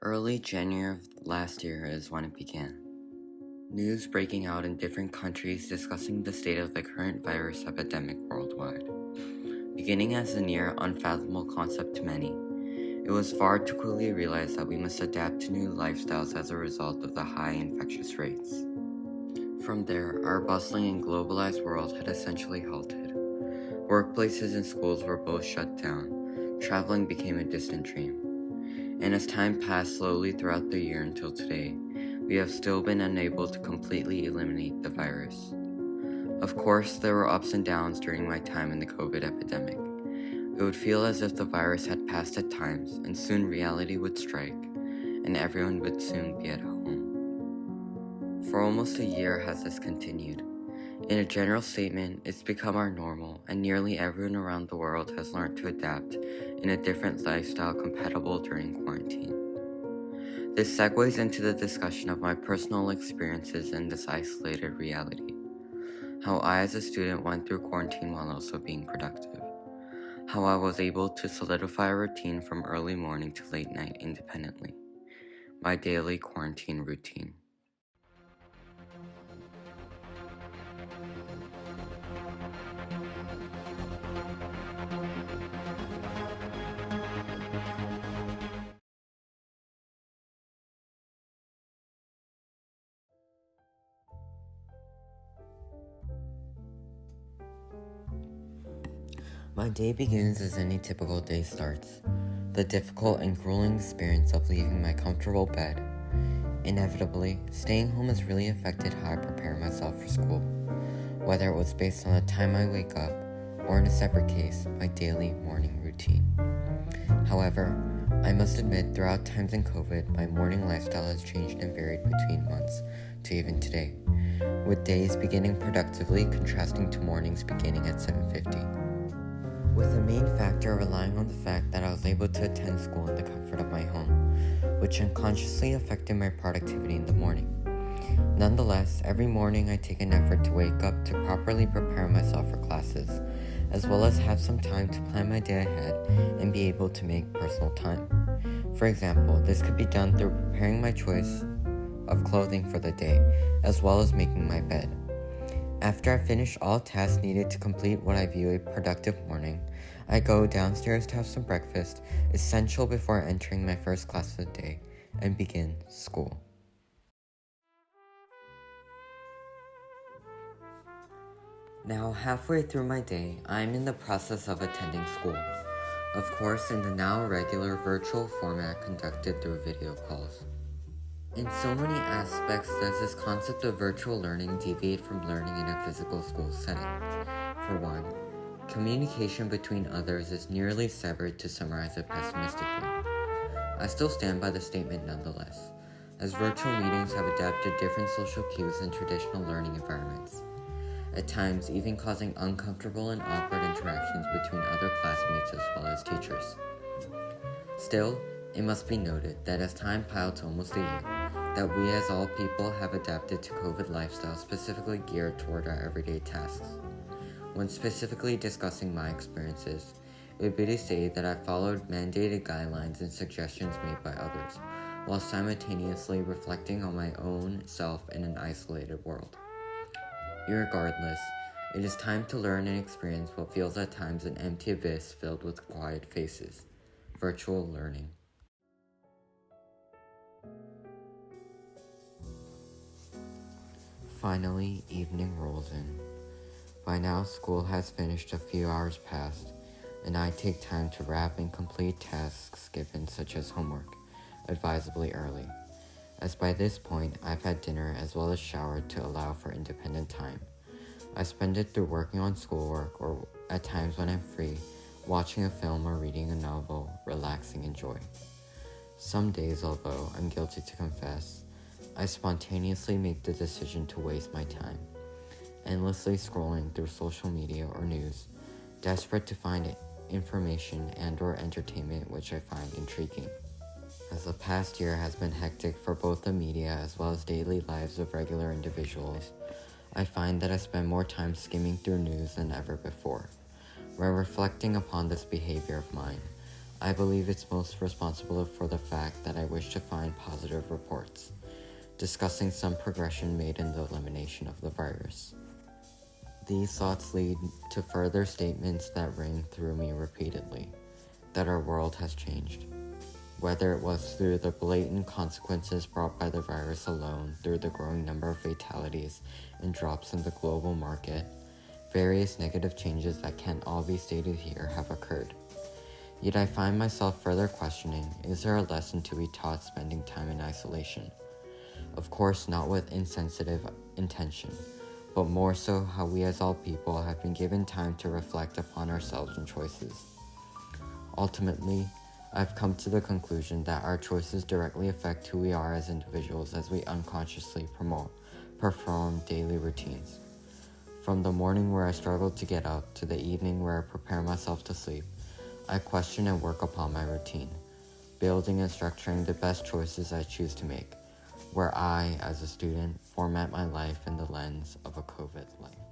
Early January of last year is when it began. News breaking out in different countries discussing the state of the current virus epidemic worldwide. Beginning as a near unfathomable concept to many, it was far too quickly realized that we must adapt to new lifestyles as a result of the high infectious rates. From there, our bustling and globalized world had essentially halted. Workplaces and schools were both shut down. Traveling became a distant dream. And as time passed slowly throughout the year until today, we have still been unable to completely eliminate the virus. Of course, there were ups and downs during my time in the COVID epidemic. It would feel as if the virus had passed at times, and soon reality would strike, and everyone would soon be at home. For almost a year has this continued. In a general statement, it's become our normal, and nearly everyone around the world has learned to adapt in a different lifestyle compatible during quarantine. This segues into the discussion of my personal experiences in this isolated reality. How I as a student went through quarantine while also being productive. How I was able to solidify a routine from early morning to late night independently. My daily quarantine routine. My day begins as any typical day starts. The difficult and grueling experience of leaving my comfortable bed. Inevitably, staying home has really affected how I prepare myself for school, whether it was based on the time I wake up, or in a separate case, my daily morning routine. However, I must admit throughout times in COVID, my morning lifestyle has changed and varied between months to even today, with days beginning productively contrasting to mornings beginning at 7:50. With the main factor relying on the fact that I was able to attend school in the comfort of my home, which unconsciously affected my productivity in the morning. Nonetheless, every morning I take an effort to wake up to properly prepare myself for classes, as well as have some time to plan my day ahead and be able to make personal time. For example, this could be done through preparing my choice of clothing for the day, as well as making my bed. After I finish all tasks needed to complete what I view a productive morning, I go downstairs to have some breakfast, essential before entering my first class of the day, and begin school. Now, halfway through my day, I am in the process of attending school. Of course, in the now regular virtual format conducted through video calls. In so many aspects, does this concept of virtual learning deviate from learning in a physical school setting? For one, communication between others is nearly severed, to summarize it pessimistically. I still stand by the statement nonetheless, as virtual meetings have adapted different social cues than traditional learning environments, at times even causing uncomfortable and awkward interactions between other classmates as well as teachers. Still, it must be noted that as time piled to almost a year, that we as all people have adapted to COVID lifestyle specifically geared toward our everyday tasks. When specifically discussing my experiences, it would be to say that I followed mandated guidelines and suggestions made by others, while simultaneously reflecting on my own self in an isolated world. Irregardless, it is time to learn and experience what feels at times an empty abyss filled with quiet faces. Virtual learning. Finally, evening rolls in. By now, school has finished a few hours past, and I take time to wrap and complete tasks given, such as homework, advisably early, as by this point I've had dinner as well as showered to allow for independent time. I spend it through working on schoolwork, or at times when I'm free, watching a film or reading a novel, relaxing in joy. Some days, although I'm guilty to confess, I spontaneously make the decision to waste my time, endlessly scrolling through social media or news, desperate to find information and/or entertainment which I find intriguing. As the past year has been hectic for both the media as well as daily lives of regular individuals, I find that I spend more time skimming through news than ever before. When reflecting upon this behavior of mine, I believe it's most responsible for the fact that I wish to find positive reports, discussing some progression made in the elimination of the virus. These thoughts lead to further statements that ring through me repeatedly, that our world has changed. Whether it was through the blatant consequences brought by the virus alone, through the growing number of fatalities and drops in the global market, various negative changes that can't all be stated here have occurred. Yet I find myself further questioning, is there a lesson to be taught spending time in isolation? Of course, not with insensitive intention, but more so how we as all people have been given time to reflect upon ourselves and choices. Ultimately, I've come to the conclusion that our choices directly affect who we are as individuals as we unconsciously perform daily routines. From the morning where I struggle to get up to the evening where I prepare myself to sleep, I question and work upon my routine, building and structuring the best choices I choose to make, where I, as a student, format my life in the lens of a COVID life.